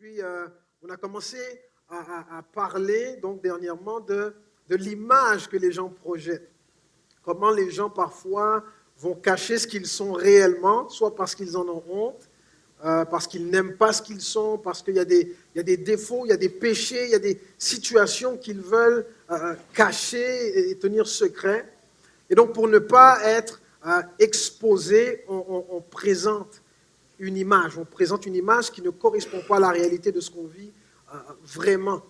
Puis, on a commencé à parler, donc dernièrement, de l'image que les gens projettent. Comment les gens, parfois, vont cacher ce qu'ils sont réellement, soit parce qu'ils en ont honte, parce qu'ils n'aiment pas ce qu'ils sont, parce qu'il y a des défauts, il y a des péchés, il y a des situations qu'ils veulent cacher et tenir secret. Et donc, pour ne pas être exposé, on présente une image. On présente une image qui ne correspond pas à la réalité de ce qu'on vit vraiment.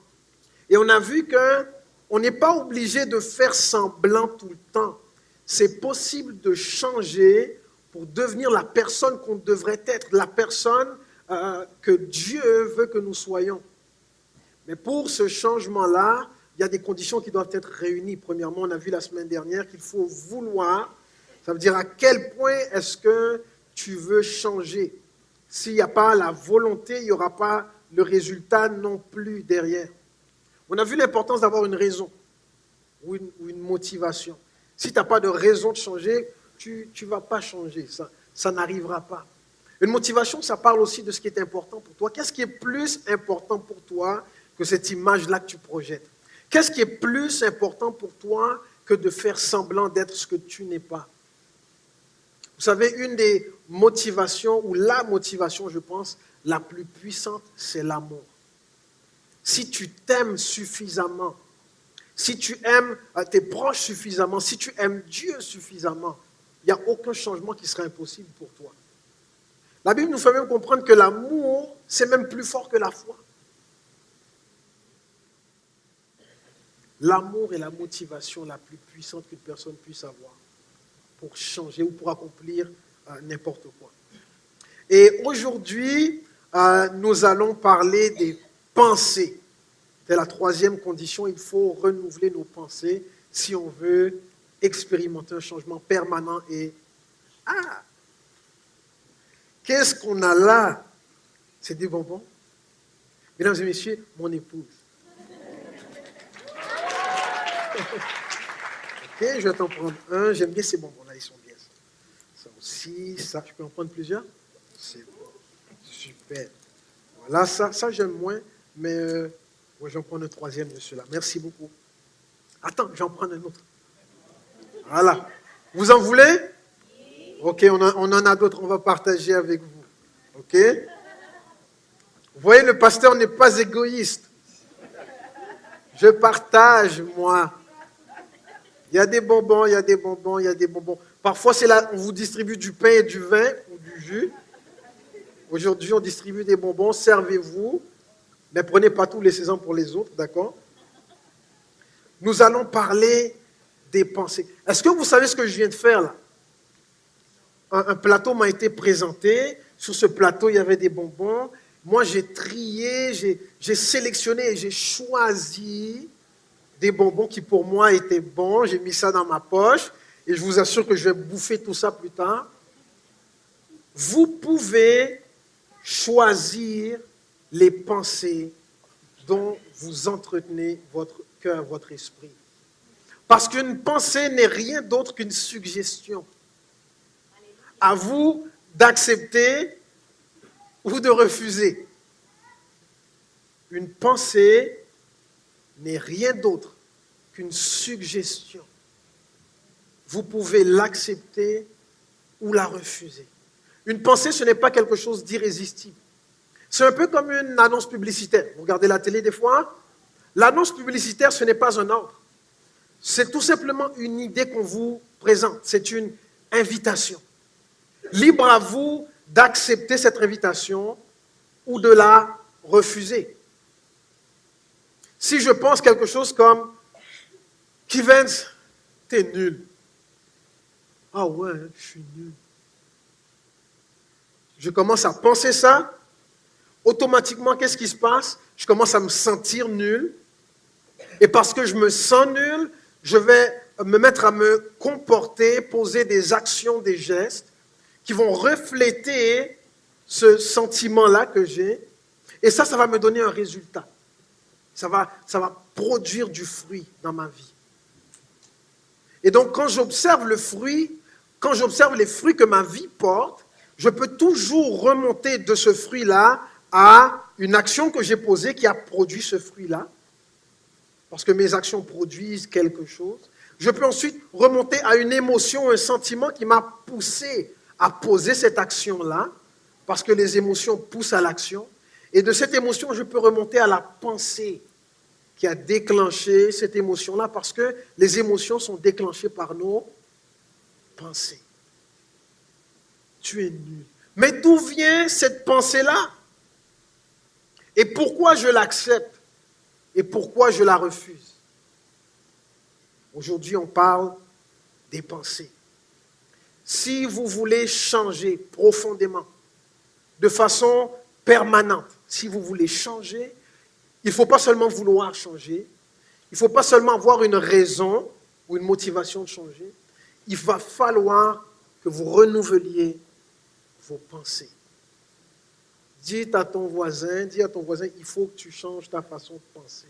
Et on a vu qu'on n'est pas obligé de faire semblant tout le temps. C'est possible de changer pour devenir la personne qu'on devrait être, la personne que Dieu veut que nous soyons. Mais pour ce changement-là, il y a des conditions qui doivent être réunies. Premièrement, on a vu la semaine dernière qu'il faut vouloir. Ça veut dire à quel point est-ce que tu veux changer. S'il n'y a pas la volonté, il n'y aura pas le résultat non plus derrière. On a vu l'importance d'avoir une raison ou une motivation. Si tu n'as pas de raison de changer, tu ne vas pas changer. Ça n'arrivera pas. Une motivation, ça parle aussi de ce qui est important pour toi. Qu'est-ce qui est plus important pour toi que cette image-là que tu projettes? Qu'est-ce qui est plus important pour toi que de faire semblant d'être ce que tu n'es pas? Vous savez, une des motivations, ou la motivation, je pense, la plus puissante, c'est l'amour. Si tu t'aimes suffisamment, si tu aimes tes proches suffisamment, si tu aimes Dieu suffisamment, il n'y a aucun changement qui sera impossible pour toi. La Bible nous fait même comprendre que l'amour, c'est même plus fort que la foi. L'amour est la motivation la plus puissante qu'une personne puisse avoir pour changer ou pour accomplir n'importe quoi. Et aujourd'hui, nous allons parler des pensées. C'est la troisième condition, il faut renouveler nos pensées si on veut expérimenter un changement permanent. Et qu'est-ce qu'on a là? C'est des bonbons. Mesdames et messieurs, mon épouse. Ok, je vais t'en prendre un. J'aime bien ces bonbons-là, ils sont bien. Ça aussi, ça, je peux en prendre plusieurs? C'est bon. Super. Voilà, ça j'aime moins, mais moi j'en prends un troisième de ceux-là. Merci beaucoup. Attends, j'en prends un autre. Voilà. Vous en voulez? Ok, on en a d'autres, on va partager avec vous. Ok? Vous voyez, le pasteur n'est pas égoïste. Je partage, moi. Il y a des bonbons, il y a des bonbons, il y a des bonbons. Parfois, c'est là, on vous distribue du pain et du vin ou du jus. Aujourd'hui, on distribue des bonbons, servez-vous. Mais prenez pas tout, laissez-en pour les autres, d'accord? Nous allons parler des pensées. Est-ce que vous savez ce que je viens de faire là? Un plateau m'a été présenté. Sur ce plateau, il y avait des bonbons. Moi, j'ai trié, j'ai sélectionné et j'ai choisi des bonbons qui pour moi étaient bons. J'ai mis ça dans ma poche et je vous assure que je vais bouffer tout ça plus tard. Vous pouvez choisir les pensées dont vous entretenez votre cœur, votre esprit. Parce qu'une pensée n'est rien d'autre qu'une suggestion. À vous d'accepter ou de refuser. Une pensée n'est rien d'autre qu'une suggestion. Vous pouvez l'accepter ou la refuser. Une pensée, ce n'est pas quelque chose d'irrésistible. C'est un peu comme une annonce publicitaire. Vous regardez la télé des fois. L'annonce publicitaire, ce n'est pas un ordre. C'est tout simplement une idée qu'on vous présente. C'est une invitation. Libre à vous d'accepter cette invitation ou de la refuser. Si je pense quelque chose comme « Kivens, t'es nul ». Ah ouais, je suis nul. Je commence à penser ça. Automatiquement, qu'est-ce qui se passe? Je commence à me sentir nul. Et parce que je me sens nul, je vais me mettre à me comporter, poser des actions, des gestes qui vont refléter ce sentiment-là que j'ai. Et ça va me donner un résultat. Ça va produire du fruit dans ma vie. Et donc, quand j'observe le fruit, quand j'observe les fruits que ma vie porte, je peux toujours remonter de ce fruit-là à une action que j'ai posée qui a produit ce fruit-là, parce que mes actions produisent quelque chose. Je peux ensuite remonter à une émotion, un sentiment qui m'a poussé à poser cette action-là, parce que les émotions poussent à l'action. Et de cette émotion, je peux remonter à la pensée qui a déclenché cette émotion-là, parce que les émotions sont déclenchées par nos pensées. Tu es nul. Mais d'où vient cette pensée-là? Et pourquoi je l'accepte? Et pourquoi je la refuse? Aujourd'hui, on parle des pensées. Si vous voulez changer profondément, de façon permanente, si vous voulez changer, il ne faut pas seulement vouloir changer, il ne faut pas seulement avoir une raison ou une motivation de changer, il va falloir que vous renouveliez vos pensées. Dis à ton voisin, il faut que tu changes ta façon de penser.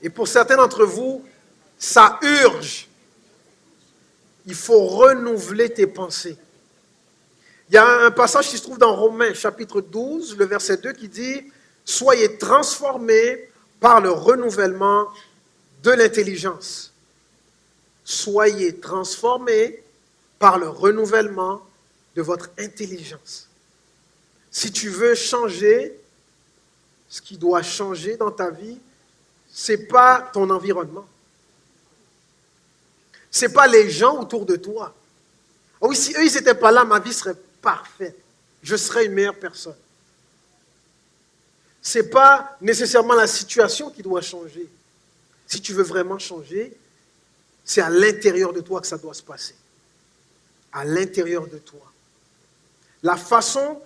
Et pour certains d'entre vous, ça urge. Il faut renouveler tes pensées. Il y a un passage qui se trouve dans Romains, chapitre 12, le verset 2, qui dit « Soyez transformés par le renouvellement de l'intelligence. » Soyez transformés par le renouvellement de votre intelligence. Si tu veux changer, ce qui doit changer dans ta vie, ce n'est pas ton environnement. Ce n'est pas les gens autour de toi. Oh oui, si eux, ils n'étaient pas là, ma vie serait parfaite. Je serais une meilleure personne. Ce n'est pas nécessairement la situation qui doit changer. Si tu veux vraiment changer, c'est à l'intérieur de toi que ça doit se passer. À l'intérieur de toi. La façon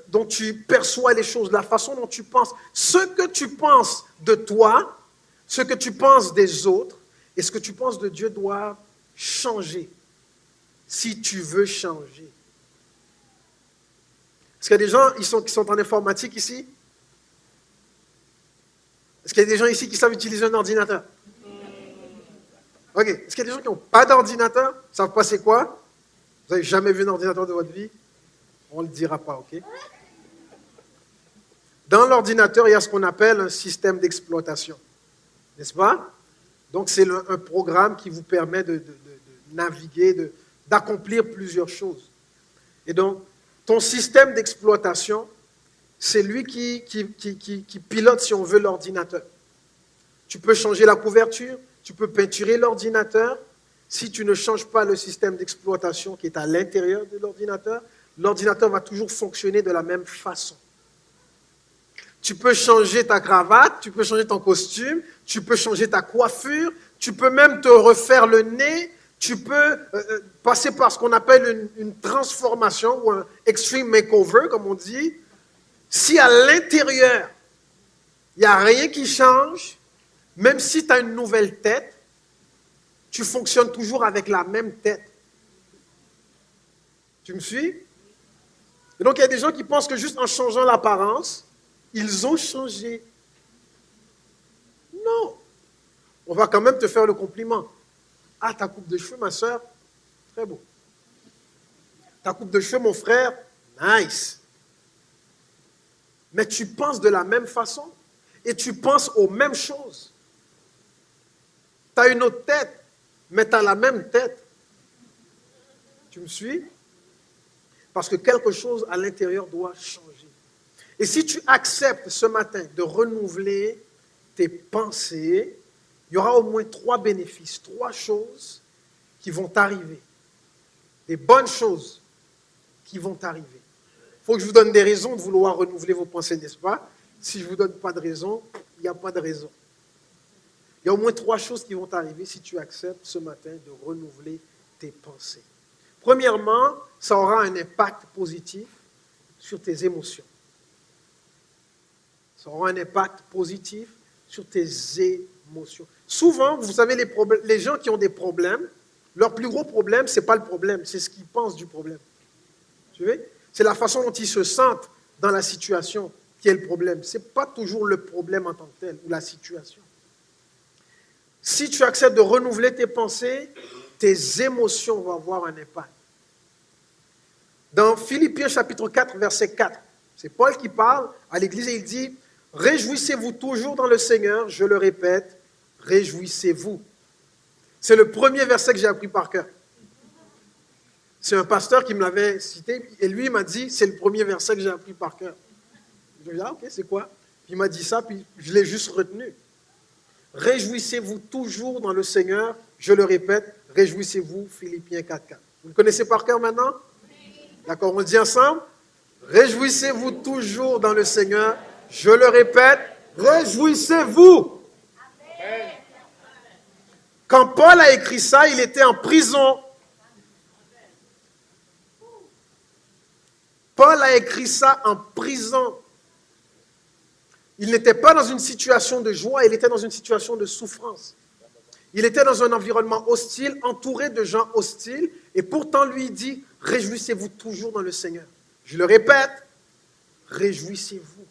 dont tu perçois les choses, la façon dont tu penses, ce que tu penses de toi, ce que tu penses des autres et ce que tu penses de Dieu doit changer si tu veux changer. Est-ce qu'il y a des gens qui sont en informatique ici? Est-ce qu'il y a des gens ici qui savent utiliser un ordinateur? Ok. Est-ce qu'il y a des gens qui n'ont pas d'ordinateur? Ils ne savent pas c'est quoi? Vous n'avez jamais vu un ordinateur de votre vie? On ne le dira pas, ok? Dans l'ordinateur, il y a ce qu'on appelle un système d'exploitation. N'est-ce pas? Donc, c'est un programme qui vous permet de naviguer, d'accomplir plusieurs choses. Et donc, ton système d'exploitation, c'est lui qui pilote, si on veut, l'ordinateur. Tu peux changer la couverture, tu peux peinturer l'ordinateur. Si tu ne changes pas le système d'exploitation qui est à l'intérieur de l'ordinateur va toujours fonctionner de la même façon. Tu peux changer ta cravate, tu peux changer ton costume, tu peux changer ta coiffure, tu peux même te refaire le nez, tu peux passer par ce qu'on appelle une transformation ou un extreme makeover, comme on dit. Si à l'intérieur, il n'y a rien qui change, même si tu as une nouvelle tête, tu fonctionnes toujours avec la même tête. Tu me suis? Et donc, il y a des gens qui pensent que juste en changeant l'apparence, ils ont changé. Non. On va quand même te faire le compliment. Ah, ta coupe de cheveux, ma soeur, très beau. Ta coupe de cheveux, mon frère, nice. Mais tu penses de la même façon et tu penses aux mêmes choses. Tu as une autre tête, mais tu as la même tête. Tu me suis? Parce que quelque chose à l'intérieur doit changer. Et si tu acceptes ce matin de renouveler tes pensées, il y aura au moins 3 bénéfices, 3 choses qui vont t'arriver. Des bonnes choses qui vont t'arriver. Il faut que je vous donne des raisons de vouloir renouveler vos pensées, n'est-ce pas? Si je ne vous donne pas de raison, il n'y a pas de raison. Il y a au moins 3 choses qui vont t'arriver si tu acceptes ce matin de renouveler tes pensées. Premièrement, ça aura un impact positif sur tes émotions. Ça aura un impact positif sur tes émotions. Souvent, vous savez, les gens qui ont des problèmes, leur plus gros problème, ce n'est pas le problème, c'est ce qu'ils pensent du problème. Tu vois? C'est la façon dont ils se sentent dans la situation qui est le problème. Ce n'est pas toujours le problème en tant que tel, ou la situation. Si tu acceptes de renouveler tes pensées, tes émotions vont avoir un impact. Dans Philippiens chapitre 4, verset 4, c'est Paul qui parle à l'église et il dit « Réjouissez-vous toujours dans le Seigneur, je le répète, réjouissez-vous. » C'est le premier verset que j'ai appris par cœur. C'est un pasteur qui me l'avait cité et lui il m'a dit « C'est le premier verset que j'ai appris par cœur. » Je lui ai dit « Ah ok, c'est quoi ?» Puis il m'a dit ça, puis je l'ai juste retenu. « Réjouissez-vous toujours dans le Seigneur, je le répète, réjouissez-vous. » Philippiens 4, 4. Vous le connaissez par cœur maintenant? D'accord, on le dit ensemble? Réjouissez-vous toujours dans le Seigneur. Je le répète, réjouissez-vous. Quand Paul a écrit ça, il était en prison. Paul a écrit ça en prison. Il n'était pas dans une situation de joie, il était dans une situation de souffrance. Il était dans un environnement hostile, entouré de gens hostiles, et pourtant lui il dit, réjouissez-vous toujours dans le Seigneur. Je le répète, réjouissez-vous.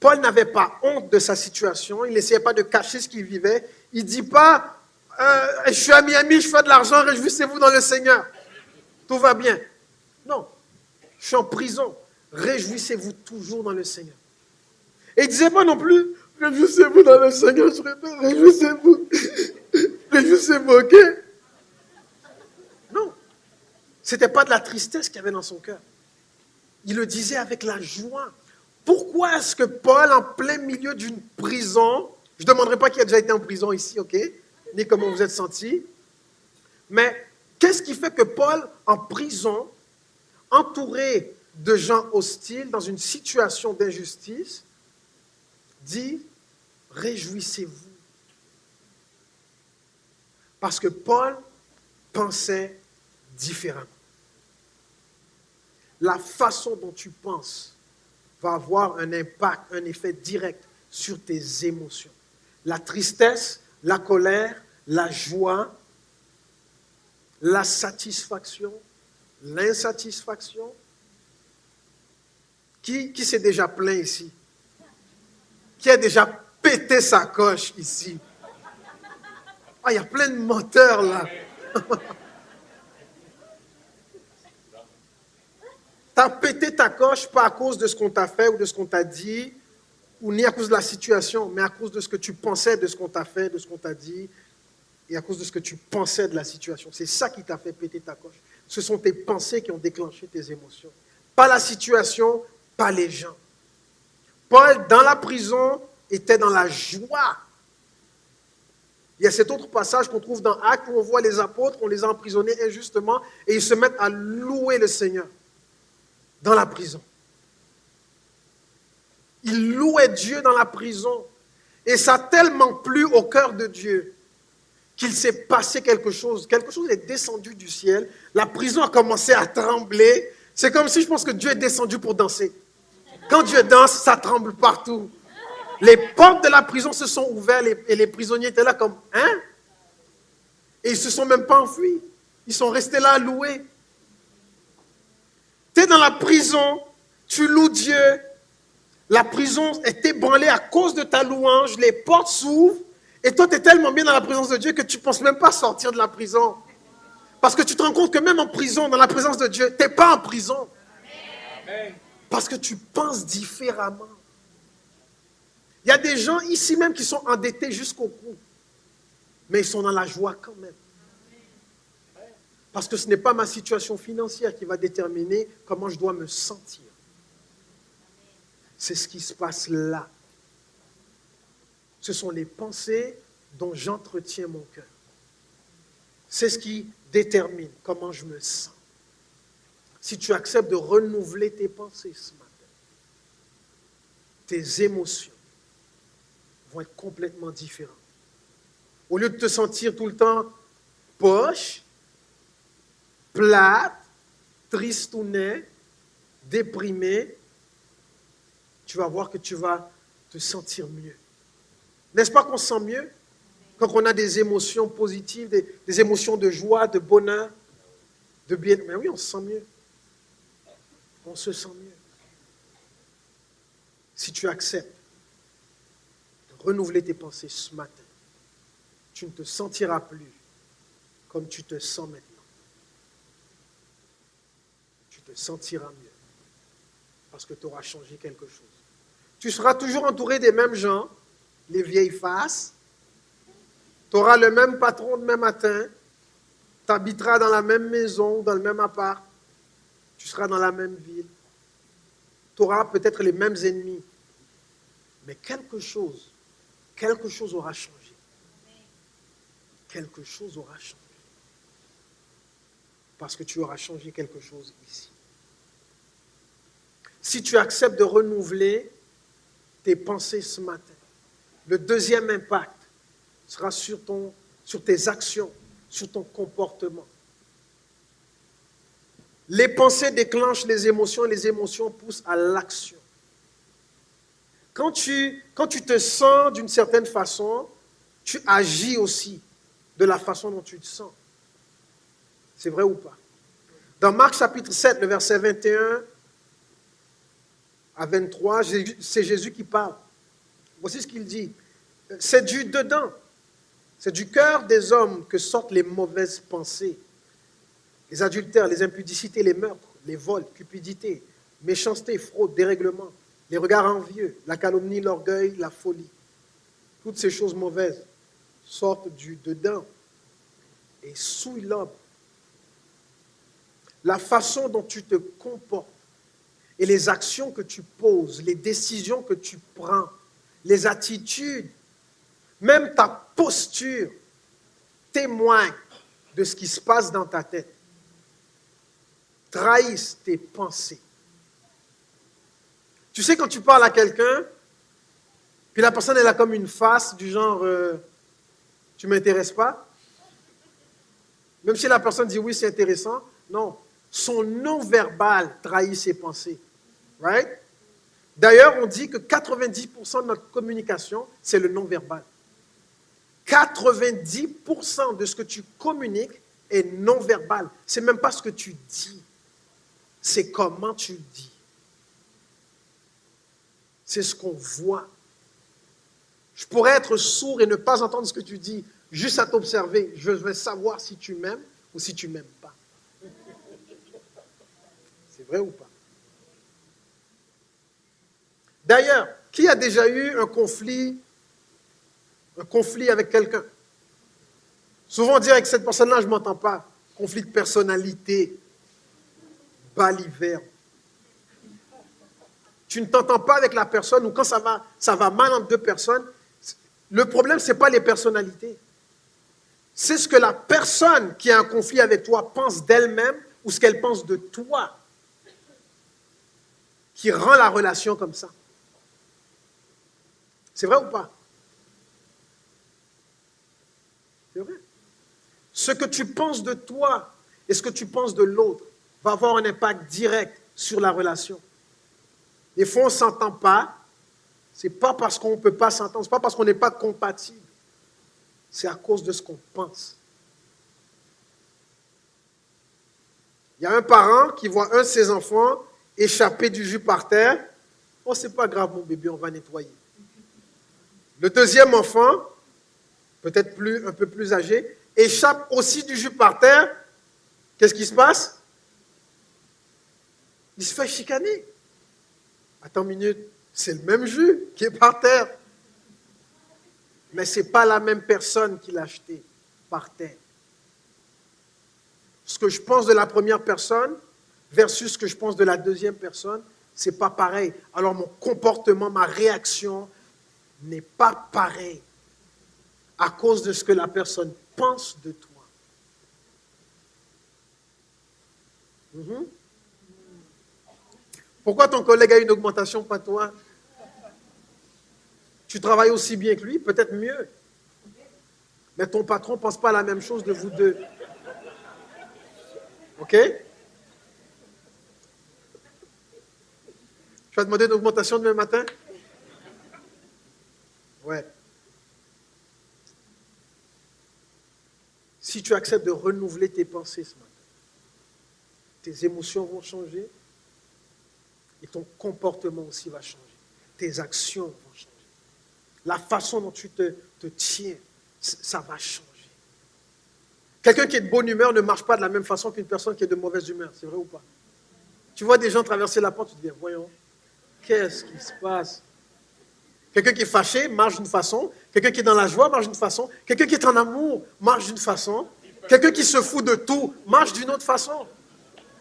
Paul n'avait pas honte de sa situation, il n'essayait pas de cacher ce qu'il vivait. Il ne dit pas, je suis à Miami, je fais de l'argent, réjouissez-vous dans le Seigneur. Tout va bien. Non, je suis en prison, réjouissez-vous toujours dans le Seigneur. Et il ne disait pas non plus, réjouissez-vous dans le Seigneur, je répète, réjouissez-vous. Réjouissez-vous, ok? Non, ce n'était pas de la tristesse qu'il y avait dans son cœur. Il le disait avec la joie. Pourquoi est-ce que Paul, en plein milieu d'une prison, je ne demanderai pas qui a déjà été en prison ici, ok? Ni comment vous êtes senti. Mais qu'est-ce qui fait que Paul, en prison, entouré de gens hostiles, dans une situation d'injustice, dit, réjouissez-vous. Parce que Paul pensait différemment. La façon dont tu penses va avoir un impact, un effet direct sur tes émotions. La tristesse, la colère, la joie, la satisfaction, l'insatisfaction. Qui s'est déjà plaint ici? Qui a déjà pété sa coche ici? Ah, il y a plein de menteurs là. Tu as pété ta coche pas à cause de ce qu'on t'a fait ou de ce qu'on t'a dit, ou ni à cause de la situation, mais à cause de ce que tu pensais de ce qu'on t'a fait, de ce qu'on t'a dit, et à cause de ce que tu pensais de la situation. C'est ça qui t'a fait péter ta coche. Ce sont tes pensées qui ont déclenché tes émotions. Pas la situation, pas les gens. Paul, dans la prison, était dans la joie. Il y a cet autre passage qu'on trouve dans Actes où on voit les apôtres, on les a emprisonnés injustement et ils se mettent à louer le Seigneur dans la prison. Ils louaient Dieu dans la prison et ça a tellement plu au cœur de Dieu qu'il s'est passé quelque chose. Quelque chose est descendu du ciel. La prison a commencé à trembler. C'est comme si je pense que Dieu est descendu pour danser. Quand Dieu danse, ça tremble partout. Les portes de la prison se sont ouvertes et les prisonniers étaient là comme, hein? Et ils ne se sont même pas enfuis. Ils sont restés là à louer. Tu es dans la prison, tu loues Dieu. La prison est ébranlée à cause de ta louange. Les portes s'ouvrent. Et toi, tu es tellement bien dans la présence de Dieu que tu ne penses même pas sortir de la prison. Parce que tu te rends compte que même en prison, dans la présence de Dieu, tu n'es pas en prison. Amen. Parce que tu penses différemment. Il y a des gens ici même qui sont endettés jusqu'au cou. Mais ils sont dans la joie quand même. Parce que ce n'est pas ma situation financière qui va déterminer comment je dois me sentir. C'est ce qui se passe là. Ce sont les pensées dont j'entretiens mon cœur. C'est ce qui détermine comment je me sens. Si tu acceptes de renouveler tes pensées ce matin, tes émotions vont être complètement différentes. Au lieu de te sentir tout le temps poche, plate, tristounet, déprimé, tu vas voir que tu vas te sentir mieux. N'est-ce pas qu'on se sent mieux quand on a des émotions positives, des émotions de joie, de bonheur, de bien? Mais oui, on se sent mieux. On se sent mieux. Si tu acceptes de renouveler tes pensées ce matin, tu ne te sentiras plus comme tu te sens maintenant. Tu te te sentiras mieux parce que tu auras changé quelque chose. Tu seras toujours entouré des mêmes gens, les vieilles faces. Tu auras le même patron demain matin. Tu habiteras dans la même maison, dans le même appart. Tu seras dans la même ville. Tu auras peut-être les mêmes ennemis. Mais quelque chose aura changé. Quelque chose aura changé. Parce que tu auras changé quelque chose ici. Si tu acceptes de renouveler tes pensées ce matin, le deuxième impact sera sur tes actions, sur ton comportement. Les pensées déclenchent les émotions poussent à l'action. Quand tu te sens d'une certaine façon, tu agis aussi de la façon dont tu te sens. C'est vrai ou pas? Dans Marc chapitre 7, le verset 21 à 23, c'est Jésus qui parle. Voici ce qu'il dit. C'est du dedans, c'est du cœur des hommes que sortent les mauvaises pensées, les adultères, les impudicités, les meurtres, les vols, cupidité, méchanceté, fraude, dérèglement, les regards envieux, la calomnie, l'orgueil, la folie. Toutes ces choses mauvaises sortent du dedans et souillent l'homme. La façon dont tu te comportes et les actions que tu poses, les décisions que tu prends, les attitudes, même ta posture témoigne de ce qui se passe dans ta tête. Trahissent tes pensées. Tu sais, quand tu parles à quelqu'un, puis la personne elle a comme une face du genre tu ne m'intéresses pas. Même si la personne dit oui, c'est intéressant, non. Son non-verbal trahit ses pensées. Right? D'ailleurs, on dit que 90% de notre communication, c'est le non-verbal. 90% de ce que tu communiques est non-verbal. Ce n'est même pas ce que tu dis. C'est comment tu le dis. C'est ce qu'on voit. Je pourrais être sourd et ne pas entendre ce que tu dis, juste à t'observer. Je vais savoir si tu m'aimes ou si tu ne m'aimes pas. C'est vrai ou pas? D'ailleurs, qui a déjà eu un conflit avec quelqu'un? Souvent on dit avec cette personne-là, je ne m'entends pas. Conflit de personnalité, baliverbe. Tu ne t'entends pas avec la personne ou quand ça va mal entre deux personnes, le problème, ce n'est pas les personnalités. C'est ce que la personne qui a un conflit avec toi pense d'elle-même ou ce qu'elle pense de toi qui rend la relation comme ça. C'est vrai ou pas? C'est vrai. Ce que tu penses de toi et ce que tu penses de l'autre va avoir un impact direct sur la relation. Des fois, on ne s'entend pas. Ce n'est pas parce qu'on ne peut pas s'entendre, ce n'est pas parce qu'on n'est pas compatible. C'est à cause de ce qu'on pense. Il y a un parent qui voit un de ses enfants échapper du jus par terre. Oh, c'est pas grave, mon bébé, on va nettoyer. Le deuxième enfant, peut-être un peu plus âgé, échappe aussi du jus par terre. Qu'est-ce qui se passe? Il se fait chicaner. Attends une minute, c'est le même jus qui est par terre. Mais ce n'est pas la même personne qui l'a acheté par terre. Ce que je pense de la première personne versus ce que je pense de la deuxième personne, ce n'est pas pareil. Alors mon comportement, ma réaction n'est pas pareil à cause de ce que la personne pense de toi. Pourquoi ton collègue a une augmentation, pas toi? Tu travailles aussi bien que lui, peut-être mieux. Mais ton patron ne pense pas la même chose de vous deux. OK? Tu vas demander une augmentation demain matin? Ouais. Si tu acceptes de renouveler tes pensées ce matin, tes émotions vont changer et ton comportement aussi va changer. Tes actions vont changer. La façon dont tu te tiens, ça va changer. Quelqu'un qui est de bonne humeur ne marche pas de la même façon qu'une personne qui est de mauvaise humeur. C'est vrai ou pas? Tu vois des gens traverser la porte, tu te dis, voyons, qu'est-ce qui se passe? Quelqu'un qui est fâché marche d'une façon, quelqu'un qui est dans la joie marche d'une façon, quelqu'un qui est en amour marche d'une façon, quelqu'un qui se fout de tout marche d'une autre façon.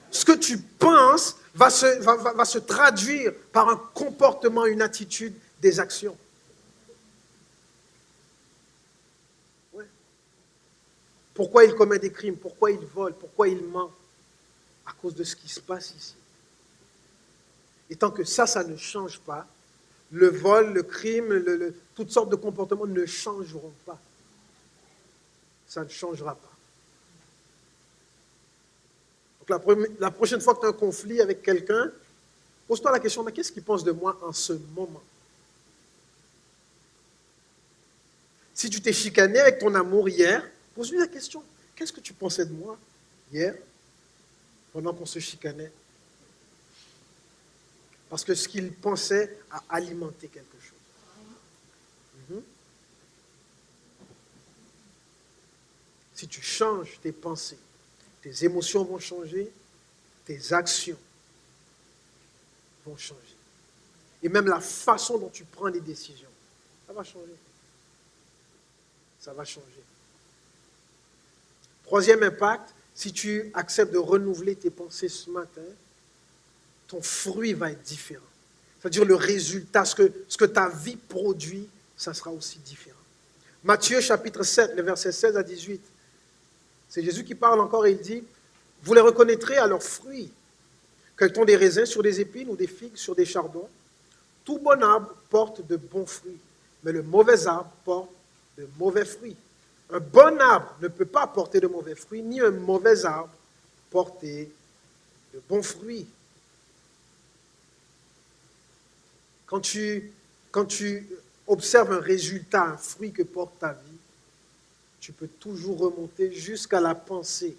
Ce que tu penses va se traduire par un comportement, une attitude, des actions. Ouais. Pourquoi il commet des crimes? Pourquoi il vole? Pourquoi il ment? À cause de ce qui se passe ici. Et tant que ça ne change pas, le vol, le crime, toutes sortes de comportements ne changeront pas. Ça ne changera pas. Donc la prochaine fois que tu as un conflit avec quelqu'un, pose-toi la question, mais qu'est-ce qu'il pense de moi en ce moment? Si tu t'es chicané avec ton amour hier, pose-lui la question, qu'est-ce que tu pensais de moi hier, pendant qu'on se chicanait? Parce que ce qu'il pensait a alimenté quelque chose. Si tu changes tes pensées, tes émotions vont changer, tes actions vont changer. Et même la façon dont tu prends les décisions, ça va changer. Ça va changer. Troisième impact, si tu acceptes de renouveler tes pensées ce matin, ton fruit va être différent. C'est-à-dire le résultat, ce que ta vie produit, ça sera aussi différent. Matthieu chapitre 7, les versets 16 à 18. C'est Jésus qui parle encore et il dit, « Vous les reconnaîtrez à leurs fruits, qu'elles ont des raisins sur des épines ou des figues sur des chardons. Tout bon arbre porte de bons fruits, mais le mauvais arbre porte de mauvais fruits. Un bon arbre ne peut pas porter de mauvais fruits, ni un mauvais arbre porter de bons fruits. » Quand tu observes un résultat, un fruit que porte ta vie, tu peux toujours remonter jusqu'à la pensée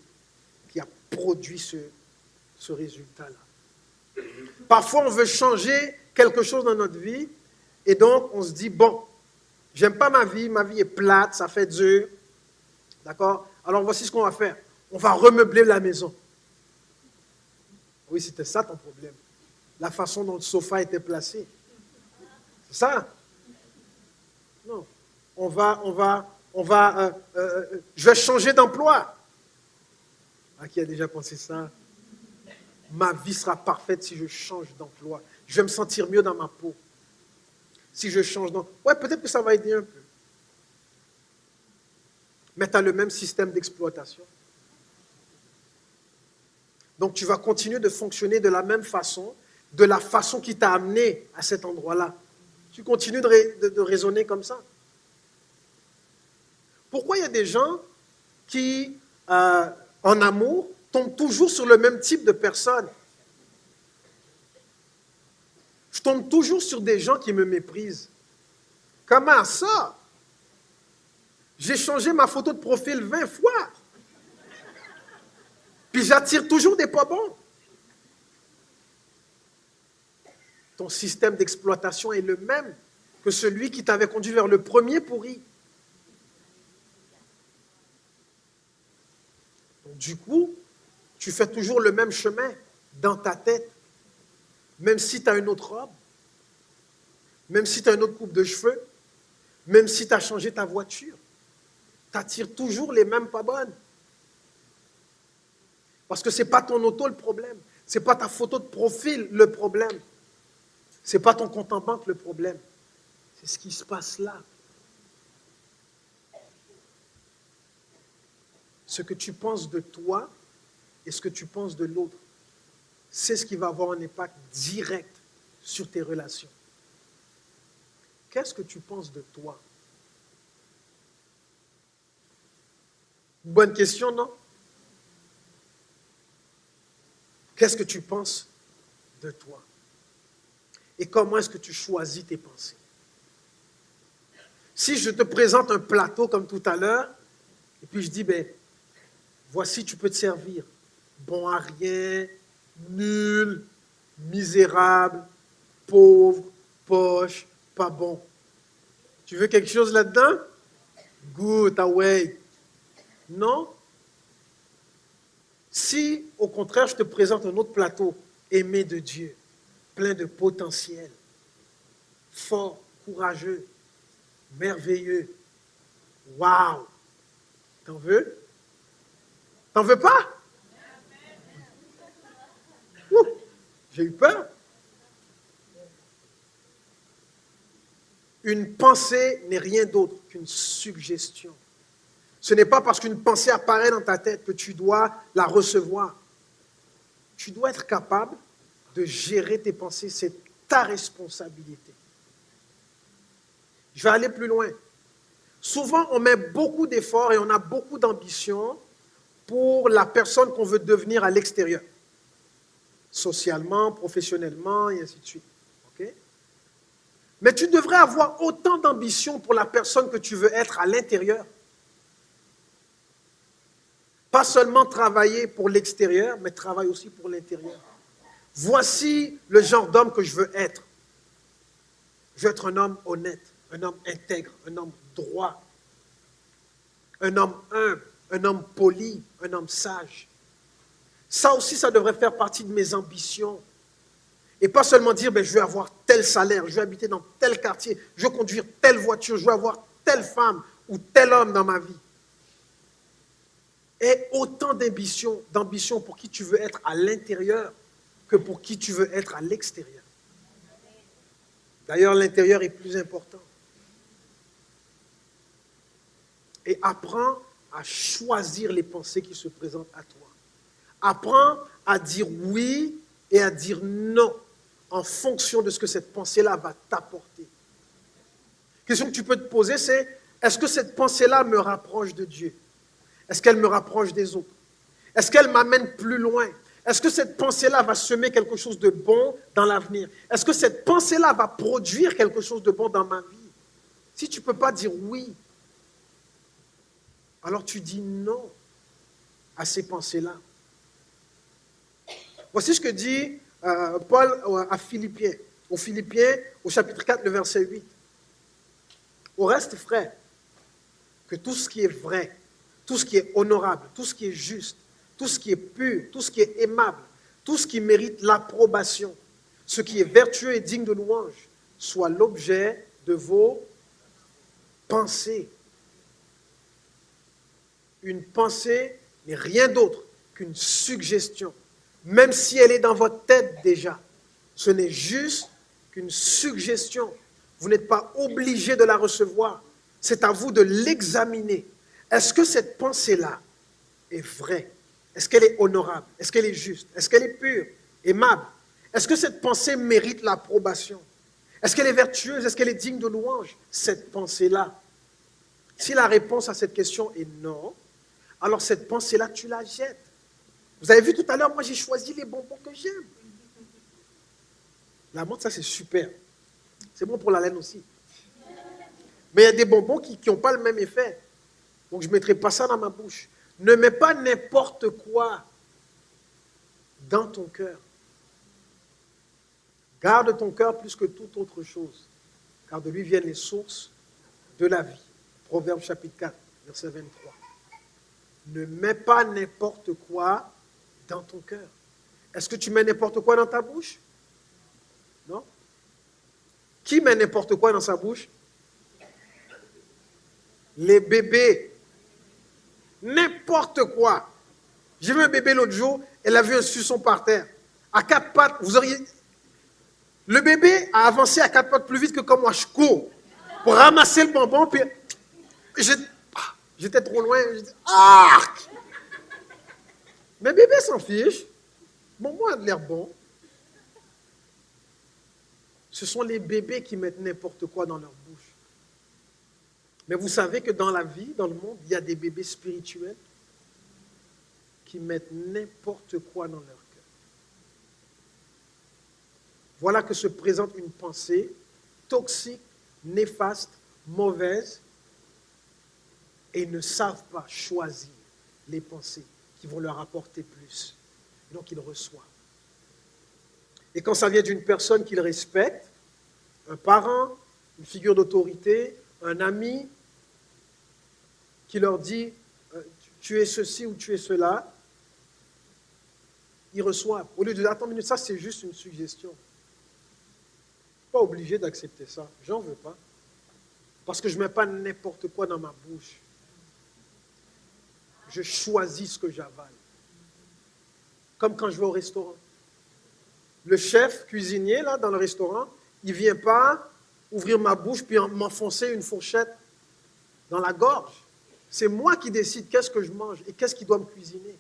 qui a produit ce résultat-là. Parfois, on veut changer quelque chose dans notre vie et donc on se dit, bon, j'aime pas ma vie est plate, ça fait dur. D'accord? Alors voici ce qu'on va faire. On va remeubler la maison. Oui, c'était ça ton problème. La façon dont le sofa était placé. C'est ça? Non. Je vais changer d'emploi. Ah, qui a déjà pensé ça? Ma vie sera parfaite si je change d'emploi. Je vais me sentir mieux dans ma peau. Si je change d'emploi. Ouais, peut-être que ça va aider un peu. Mais tu as le même système d'exploitation. Donc tu vas continuer de fonctionner de la même façon, de la façon qui t'a amené à cet endroit-là. Tu continues de raisonner comme ça. Pourquoi il y a des gens qui, en amour, tombent toujours sur le même type de personnes? Je tombe toujours sur des gens qui me méprisent. Comment ça? J'ai changé ma photo de profil 20 fois. Puis j'attire toujours des pas bons. Ton système d'exploitation est le même que celui qui t'avait conduit vers le premier pourri. Donc, du coup, tu fais toujours le même chemin dans ta tête. Même si tu as une autre robe, même si tu as une autre coupe de cheveux, même si tu as changé ta voiture, tu attires toujours les mêmes pas bonnes. Parce que ce n'est pas ton auto le problème. Ce n'est pas ta photo de profil le problème. Ce n'est pas ton compte en banque le problème. C'est ce qui se passe là. Ce que tu penses de toi et ce que tu penses de l'autre, c'est ce qui va avoir un impact direct sur tes relations. Qu'est-ce que tu penses de toi? Bonne question, non? Qu'est-ce que tu penses de toi? Et comment est-ce que tu choisis tes pensées? Si je te présente un plateau comme tout à l'heure, et puis je dis, ben, voici, tu peux te servir. Bon à rien, nul, misérable, pauvre, poche, pas bon. Tu veux quelque chose là-dedans? Good, away. Non? Si, au contraire, je te présente un autre plateau aimé de Dieu, plein de potentiel, fort, courageux, merveilleux. Waouh! T'en veux? T'en veux pas? Ouh, j'ai eu peur. Une pensée n'est rien d'autre qu'une suggestion. Ce n'est pas parce qu'une pensée apparaît dans ta tête que tu dois la recevoir. Tu dois être capable de gérer tes pensées. C'est ta responsabilité. Je vais aller plus loin. Souvent, on met beaucoup d'efforts et on a beaucoup d'ambition pour la personne qu'on veut devenir à l'extérieur. Socialement, professionnellement, et ainsi de suite. Okay? Mais tu devrais avoir autant d'ambition pour la personne que tu veux être à l'intérieur. Pas seulement travailler pour l'extérieur, mais travailler aussi pour l'intérieur. Voici le genre d'homme que je veux être. Je veux être un homme honnête, un homme intègre, un homme droit, un homme humble, un homme poli, un homme sage. Ça aussi, ça devrait faire partie de mes ambitions. Et pas seulement dire, ben, je veux avoir tel salaire, je veux habiter dans tel quartier, je veux conduire telle voiture, je veux avoir telle femme ou tel homme dans ma vie. Et autant d'ambition pour qui tu veux être à l'intérieur que pour qui tu veux être à l'extérieur. D'ailleurs, l'intérieur est plus important. Et apprends à choisir les pensées qui se présentent à toi. Apprends à dire oui et à dire non en fonction de ce que cette pensée-là va t'apporter. La question que tu peux te poser, c'est est-ce que cette pensée-là me rapproche de Dieu? Est-ce qu'elle me rapproche des autres? Est-ce qu'elle m'amène plus loin? Est-ce que cette pensée-là va semer quelque chose de bon dans l'avenir? Est-ce que cette pensée-là va produire quelque chose de bon dans ma vie? Si tu ne peux pas dire oui, alors tu dis non à ces pensées-là. Voici ce que dit Paul à Philippiens, aux Philippiens, au chapitre 4, le verset 8. Au reste, frères, que tout ce qui est vrai, tout ce qui est honorable, tout ce qui est juste, tout ce qui est pur, tout ce qui est aimable, tout ce qui mérite l'approbation, ce qui est vertueux et digne de louange, soit l'objet de vos pensées. Une pensée n'est rien d'autre qu'une suggestion. Même si elle est dans votre tête déjà, ce n'est juste qu'une suggestion. Vous n'êtes pas obligé de la recevoir. C'est à vous de l'examiner. Est-ce que cette pensée-là est vraie? Est-ce qu'elle est honorable? Est-ce qu'elle est juste? Est-ce qu'elle est pure, aimable? Est-ce que cette pensée mérite l'approbation? Est-ce qu'elle est vertueuse? Est-ce qu'elle est digne de louange? Cette pensée-là. Si la réponse à cette question est non, alors cette pensée-là, tu la jettes. Vous avez vu tout à l'heure, moi j'ai choisi les bonbons que j'aime. La menthe, ça c'est super. C'est bon pour la laine aussi. Mais il y a des bonbons qui n'ont pas le même effet. Donc je ne mettrai pas ça dans ma bouche. Ne mets pas n'importe quoi dans ton cœur. Garde ton cœur plus que toute autre chose, car de lui viennent les sources de la vie. Proverbe chapitre 4, verset 23. Ne mets pas n'importe quoi dans ton cœur. Est-ce que tu mets n'importe quoi dans ta bouche? Non? Qui met n'importe quoi dans sa bouche? Les bébés. N'importe quoi. J'ai vu un bébé l'autre jour, elle a vu un suçon par terre. À quatre pattes, vous auriez... Le bébé a avancé à quatre pattes plus vite que comme moi. Je cours pour ramasser le bonbon, puis j'étais trop loin. Ah! Mais bébé s'en fiche. Bonbon a de l'air bon. Ce sont les bébés qui mettent n'importe quoi dans leur bouche. Mais vous savez que dans la vie, dans le monde, il y a des bébés spirituels qui mettent n'importe quoi dans leur cœur. Voilà que se présente une pensée toxique, néfaste, mauvaise, et ils ne savent pas choisir les pensées qui vont leur apporter plus. Et donc ils reçoivent. Et quand ça vient d'une personne qu'ils respectent, un parent, une figure d'autorité, un ami, qui leur dit tu es ceci ou tu es cela, ils reçoivent. Au lieu de dire, attends une minute, ça c'est juste une suggestion. Pas obligé d'accepter ça. J'en veux pas. Parce que je ne mets pas n'importe quoi dans ma bouche. Je choisis ce que j'avale. Comme quand je vais au restaurant. Le chef cuisinier, là, dans le restaurant, il ne vient pas ouvrir ma bouche puis m'enfoncer une fourchette dans la gorge. C'est moi qui décide qu'est-ce que je mange et qu'est-ce qu'il doit me cuisiner.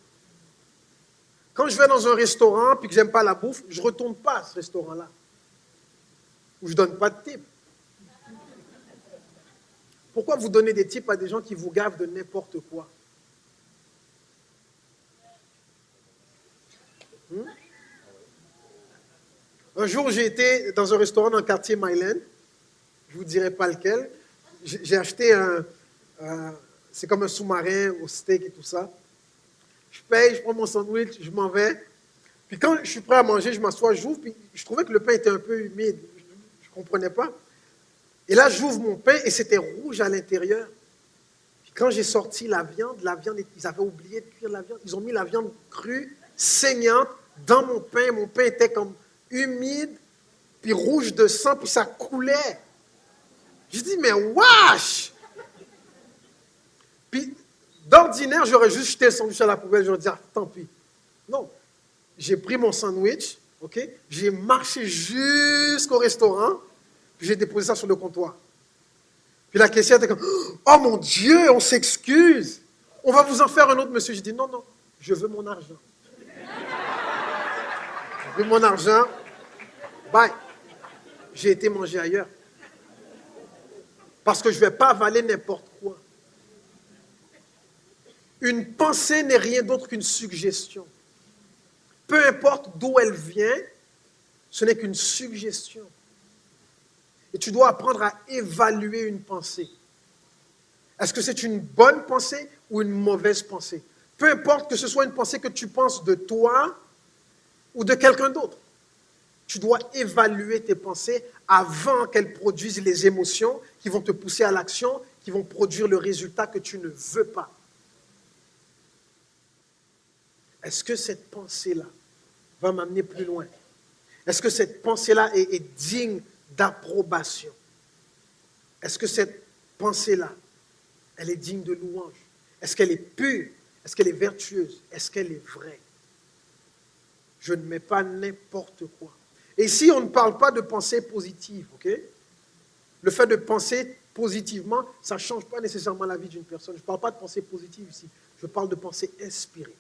Quand je vais dans un restaurant puis que je n'aime pas la bouffe, je ne retourne pas à ce restaurant-là. Ou je ne donne pas de type. Pourquoi vous donnez des types à des gens qui vous gavent de n'importe quoi? Un jour, j'ai été dans un restaurant dans le quartier Myland. Je ne vous dirai pas lequel. J'ai acheté c'est comme un sous-marin au steak et tout ça. Je paye, je prends mon sandwich, je m'en vais. Puis quand je suis prêt à manger, je m'assois, j'ouvre, puis je trouvais que le pain était un peu humide. Je ne comprenais pas. Et là, j'ouvre mon pain et c'était rouge à l'intérieur. Puis quand j'ai sorti la viande, ils avaient oublié de cuire la viande. Ils ont mis la viande crue, saignante, dans mon pain. Mon pain était comme humide, puis rouge de sang, puis ça coulait. Je dis, mais wesh! Puis, d'ordinaire, j'aurais juste jeté le sandwich à la poubelle, j'aurais dit, ah, tant pis. Non. J'ai pris mon sandwich, ok? J'ai marché jusqu'au restaurant, puis j'ai déposé ça sur le comptoir. Puis la caissière était comme, oh mon Dieu, on s'excuse. On va vous en faire un autre, monsieur. J'ai dit, non, non, je veux mon argent. Je veux mon argent. Bye. J'ai été manger ailleurs. Parce que je ne vais pas avaler n'importe quoi. Une pensée n'est rien d'autre qu'une suggestion. Peu importe d'où elle vient, ce n'est qu'une suggestion. Et tu dois apprendre à évaluer une pensée. Est-ce que c'est une bonne pensée ou une mauvaise pensée? Peu importe que ce soit une pensée que tu penses de toi ou de quelqu'un d'autre. Tu dois évaluer tes pensées avant qu'elles produisent les émotions qui vont te pousser à l'action, qui vont produire le résultat que tu ne veux pas. Est-ce que cette pensée-là va m'amener plus loin? Est-ce que cette pensée-là est digne d'approbation? Est-ce que cette pensée-là, elle est digne de louange? Est-ce qu'elle est pure? Est-ce qu'elle est vertueuse? Est-ce qu'elle est vraie? Je ne mets pas n'importe quoi. Et ici, on ne parle pas de pensée positive, ok? Le fait de penser positivement, ça ne change pas nécessairement la vie d'une personne. Je ne parle pas de pensée positive ici. Je parle de pensée inspirée.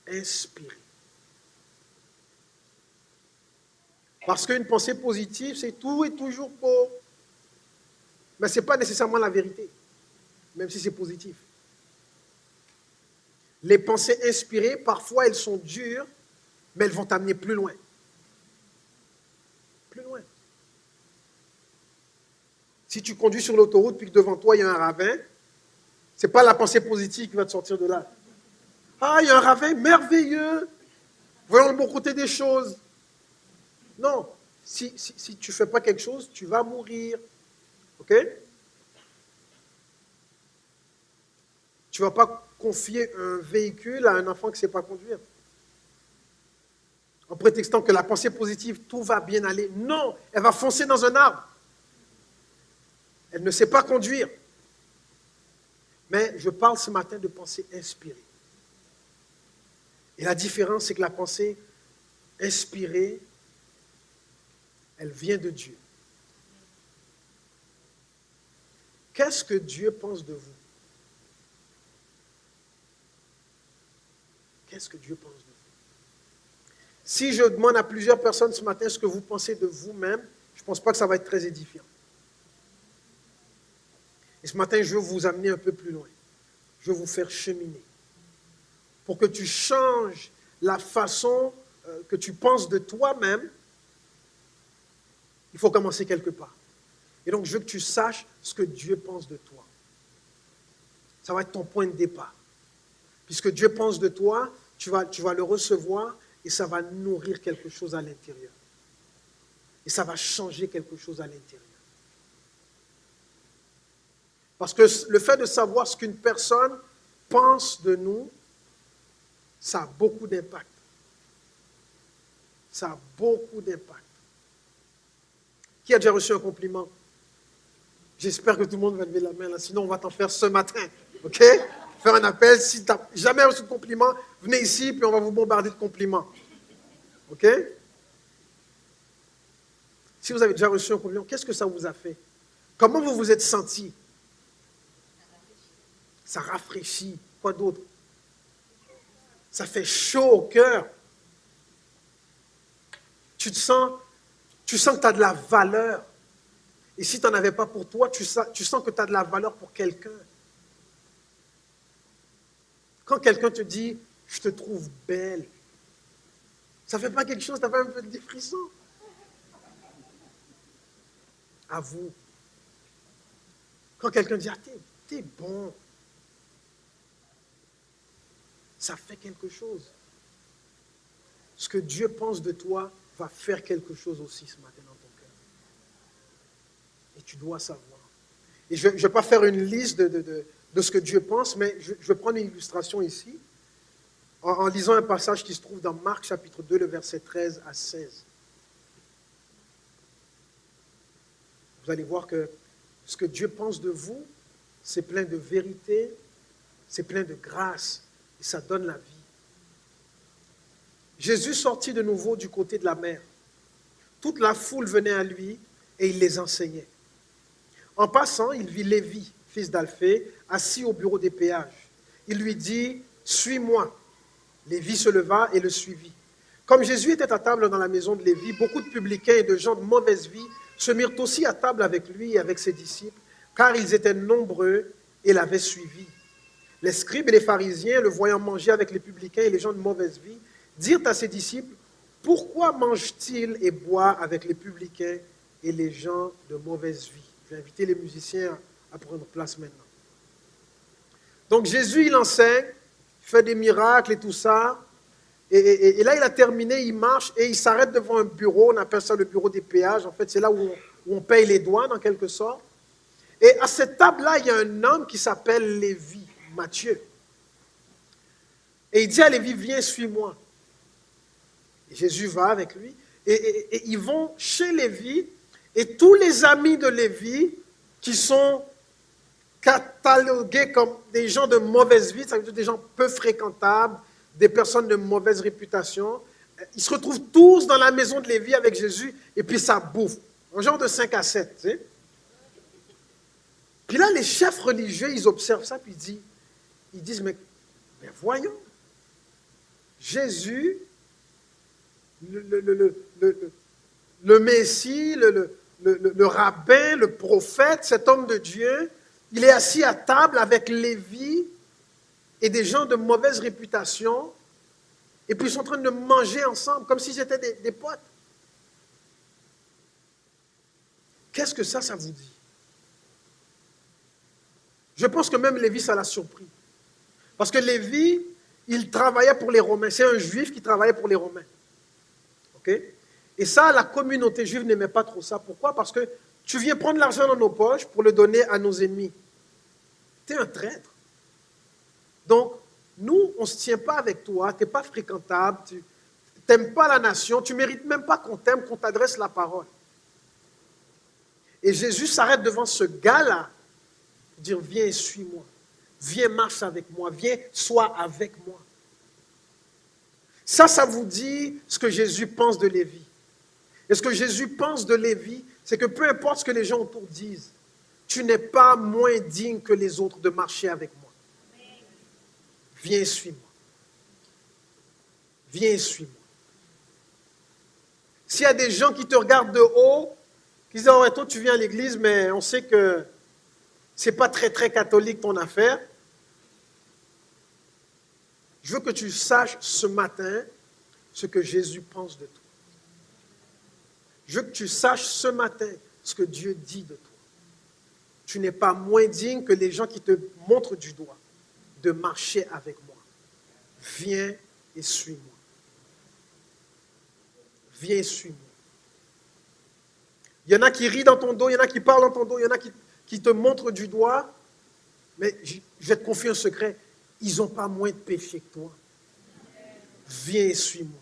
Inspirée. Parce qu'une pensée positive, c'est tout et toujours beau. Mais ce n'est pas nécessairement la vérité, même si c'est positif. Les pensées inspirées, parfois, elles sont dures, mais elles vont t'amener plus loin. Plus loin. Si tu conduis sur l'autoroute puis que devant toi, il y a un ravin, ce n'est pas la pensée positive qui va te sortir de là. Ah, il y a un ravin merveilleux. Voyons le bon côté des choses. Non. Si tu ne fais pas quelque chose, tu vas mourir. OK? Tu ne vas pas confier un véhicule à un enfant qui ne sait pas conduire. En prétextant que la pensée positive, tout va bien aller. Non, elle va foncer dans un arbre. Elle ne sait pas conduire. Mais je parle ce matin de pensée inspirée. Et la différence, c'est que la pensée inspirée, elle vient de Dieu. Qu'est-ce que Dieu pense de vous? Qu'est-ce que Dieu pense de vous? Si je demande à plusieurs personnes ce matin ce que vous pensez de vous-même, je ne pense pas que ça va être très édifiant. Et ce matin, je veux vous amener un peu plus loin. Je veux vous faire cheminer. Pour que tu changes la façon que tu penses de toi-même, il faut commencer quelque part. Et donc, je veux que tu saches ce que Dieu pense de toi. Ça va être ton point de départ. Puisque Dieu pense de toi, tu vas le recevoir et ça va nourrir quelque chose à l'intérieur. Et ça va changer quelque chose à l'intérieur. Parce que le fait de savoir ce qu'une personne pense de nous ça a beaucoup d'impact. Ça a beaucoup d'impact. Qui a déjà reçu un compliment? J'espère que tout le monde va lever la main là, sinon on va t'en faire ce matin. OK? Faire un appel. Si tu n'as jamais reçu de compliment, venez ici, puis on va vous bombarder de compliments. OK? Si vous avez déjà reçu un compliment, qu'est-ce que ça vous a fait? Comment vous vous êtes senti? Ça rafraîchit. Quoi d'autre? Ça fait chaud au cœur. Tu sens que tu as de la valeur. Et si tu n'en avais pas pour toi, tu sens que tu as de la valeur pour quelqu'un. Quand quelqu'un te dit « je te trouve belle », ça ne fait pas quelque chose, tu n'as pas un peu de frisson. À vous. Quand quelqu'un dit « ah, t'es bon », ça fait quelque chose. Ce que Dieu pense de toi va faire quelque chose aussi ce matin dans ton cœur. Et tu dois savoir. Et je ne vais pas faire une liste de ce que Dieu pense, mais je vais prendre une illustration ici, en lisant un passage qui se trouve dans Marc chapitre 2, le verset 13 à 16. Vous allez voir que ce que Dieu pense de vous, c'est plein de vérité, c'est plein de grâce, et ça donne la vie. Jésus sortit de nouveau du côté de la mer. Toute la foule venait à lui et il les enseignait. En passant, il vit Lévi, fils d'Alphée, assis au bureau des péages. Il lui dit « Suis-moi ». Lévi se leva et le suivit. Comme Jésus était à table dans la maison de Lévi, beaucoup de publicains et de gens de mauvaise vie se mirent aussi à table avec lui et avec ses disciples, car ils étaient nombreux et l'avaient suivi. Les scribes et les pharisiens, le voyant manger avec les publicains et les gens de mauvaise vie, dirent à ses disciples, « Pourquoi mange-t-il et boit avec les publicains et les gens de mauvaise vie ?» Je vais inviter les musiciens à prendre place maintenant. Donc Jésus, il enseigne, fait des miracles et tout ça. Et là, il a terminé, il marche et il s'arrête devant un bureau, on appelle ça le bureau des péages. En fait, c'est là où on paye les douanes, en quelque sorte. Et à cette table-là, il y a un homme qui s'appelle Lévi, Matthieu. Et il dit à Lévi, viens, suis-moi. Et Jésus va avec lui. Et ils vont chez Lévi. Et tous les amis de Lévi, qui sont catalogués comme des gens de mauvaise vie, ça veut dire des gens peu fréquentables, des personnes de mauvaise réputation, ils se retrouvent tous dans la maison de Lévi avec Jésus, et puis ça bouffe. Un genre de 5 à 7. Tu sais. Puis là, les chefs religieux, ils observent ça, puis ils disent, mais voyons, Jésus, le Messie, le rabbin, le prophète, cet homme de Dieu, il est assis à table avec Lévi et des gens de mauvaise réputation, et puis ils sont en train de manger ensemble, comme si c'était des potes. Qu'est-ce que ça vous dit? Je pense que même Lévi, ça l'a surpris. Parce que Lévi, il travaillait pour les Romains. C'est un juif qui travaillait pour les Romains. OK? Et ça, la communauté juive n'aimait pas trop ça. Pourquoi? Parce que tu viens prendre l'argent dans nos poches pour le donner à nos ennemis. Tu es un traître. Donc, nous, on ne se tient pas avec toi, tu n'es pas fréquentable, tu n'aimes pas la nation, tu ne mérites même pas qu'on t'aime, qu'on t'adresse la parole. Et Jésus s'arrête devant ce gars-là pour dire, viens, suis-moi, viens, marche avec moi, viens, sois avec moi. Ça vous dit ce que Jésus pense de Lévi. Et ce que Jésus pense de Lévi, c'est que peu importe ce que les gens autour disent, tu n'es pas moins digne que les autres de marcher avec moi. Viens, suis-moi. Viens, suis-moi. S'il y a des gens qui te regardent de haut, qui disent, oh, toi tu viens à l'église, mais on sait que ce n'est pas très, très catholique ton affaire. Je veux que tu saches ce matin ce que Jésus pense de toi. Je veux que tu saches ce matin ce que Dieu dit de toi. Tu n'es pas moins digne que les gens qui te montrent du doigt de marcher avec moi. Viens et suis-moi. Viens et suis-moi. Il y en a qui rient dans ton dos, il y en a qui parlent dans ton dos, il y en a qui te montrent du doigt. Mais je vais te confier un secret, ils n'ont pas moins de péché que toi. Viens et suis-moi.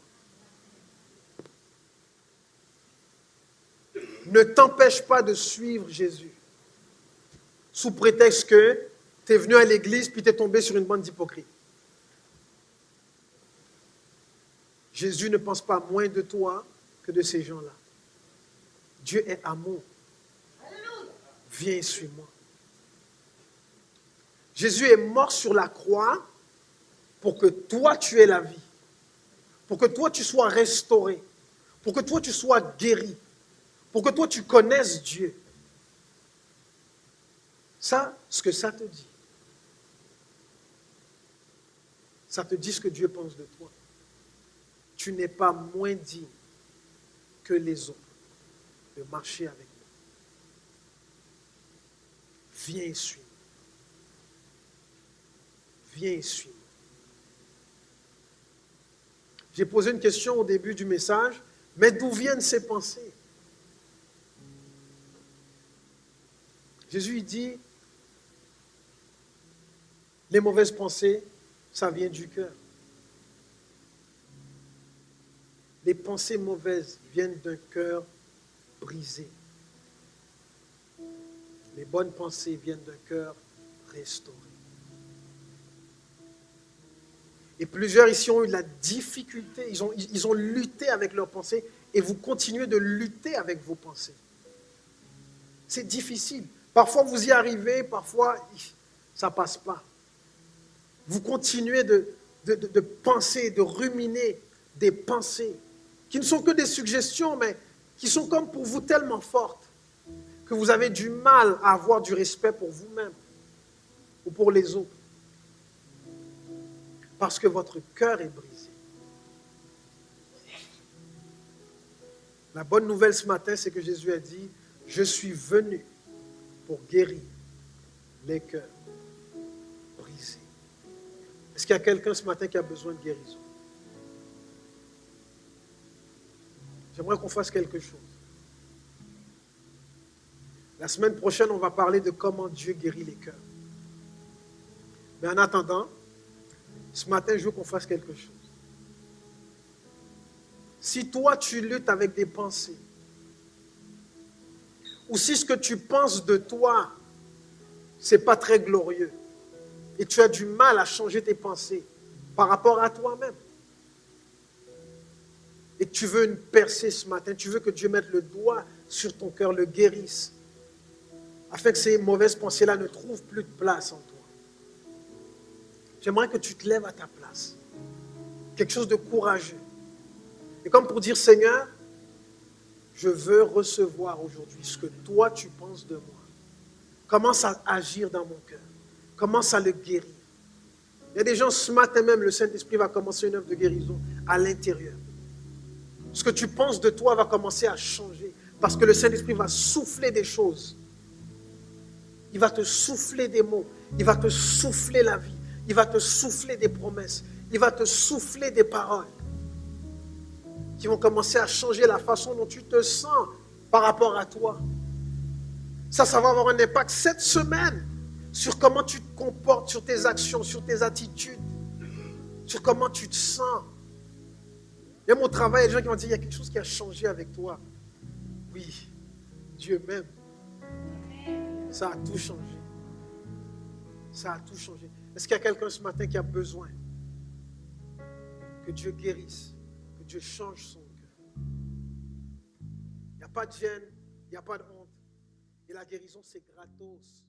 Ne t'empêche pas de suivre Jésus sous prétexte que tu es venu à l'église puis tu es tombé sur une bande d'hypocrites. Jésus ne pense pas moins de toi que de ces gens-là. Dieu est amour. Viens et suis-moi. Jésus est mort sur la croix pour que toi tu aies la vie, pour que toi tu sois restauré, pour que toi tu sois guéri, pour que toi tu connaisses Dieu. Ça, ce que ça te dit ce que Dieu pense de toi. Tu n'es pas moins digne que les autres de marcher avec moi. Viens et suis-moi. Viens et suis-moi. J'ai posé une question au début du message, mais d'où viennent ces pensées? Jésus il dit, les mauvaises pensées, ça vient du cœur. Les pensées mauvaises viennent d'un cœur brisé. Les bonnes pensées viennent d'un cœur restauré. Et plusieurs ici ont eu la difficulté, ils ont lutté avec leurs pensées et vous continuez de lutter avec vos pensées. C'est difficile. Parfois vous y arrivez, parfois ça ne passe pas. Vous continuez de penser, de ruminer des pensées qui ne sont que des suggestions, mais qui sont comme pour vous tellement fortes que vous avez du mal à avoir du respect pour vous-même ou pour les autres. Parce que votre cœur est brisé. La bonne nouvelle ce matin, c'est que Jésus a dit, je suis venu pour guérir les cœurs brisés. Est-ce qu'il y a quelqu'un ce matin qui a besoin de guérison? J'aimerais qu'on fasse quelque chose. La semaine prochaine, on va parler de comment Dieu guérit les cœurs. Mais en attendant, ce matin, je veux qu'on fasse quelque chose. Si toi, tu luttes avec des pensées, ou si ce que tu penses de toi, ce n'est pas très glorieux, et tu as du mal à changer tes pensées par rapport à toi-même, et que tu veux une percée ce matin, tu veux que Dieu mette le doigt sur ton cœur, le guérisse, afin que ces mauvaises pensées-là ne trouvent plus de place en toi. J'aimerais que tu te lèves à ta place. Quelque chose de courageux. Et comme pour dire, Seigneur, je veux recevoir aujourd'hui ce que toi tu penses de moi. Commence à agir dans mon cœur. Commence à le guérir. Il y a des gens, ce matin même, le Saint-Esprit va commencer une œuvre de guérison à l'intérieur. Ce que tu penses de toi va commencer à changer. Parce que le Saint-Esprit va souffler des choses. Il va te souffler des mots. Il va te souffler la vie. Il va te souffler des promesses. Il va te souffler des paroles qui vont commencer à changer la façon dont tu te sens par rapport à toi. Ça va avoir un impact cette semaine sur comment tu te comportes, sur tes actions, sur tes attitudes, sur comment tu te sens. Même au travail, il y a des gens qui vont dire, il y a quelque chose qui a changé avec toi. Oui, Dieu m'aime. Ça a tout changé. Ça a tout changé. Est-ce qu'il y a quelqu'un ce matin qui a besoin que Dieu guérisse, que Dieu change son cœur? Il n'y a pas de gêne, il n'y a pas de honte. Et la guérison, c'est gratos.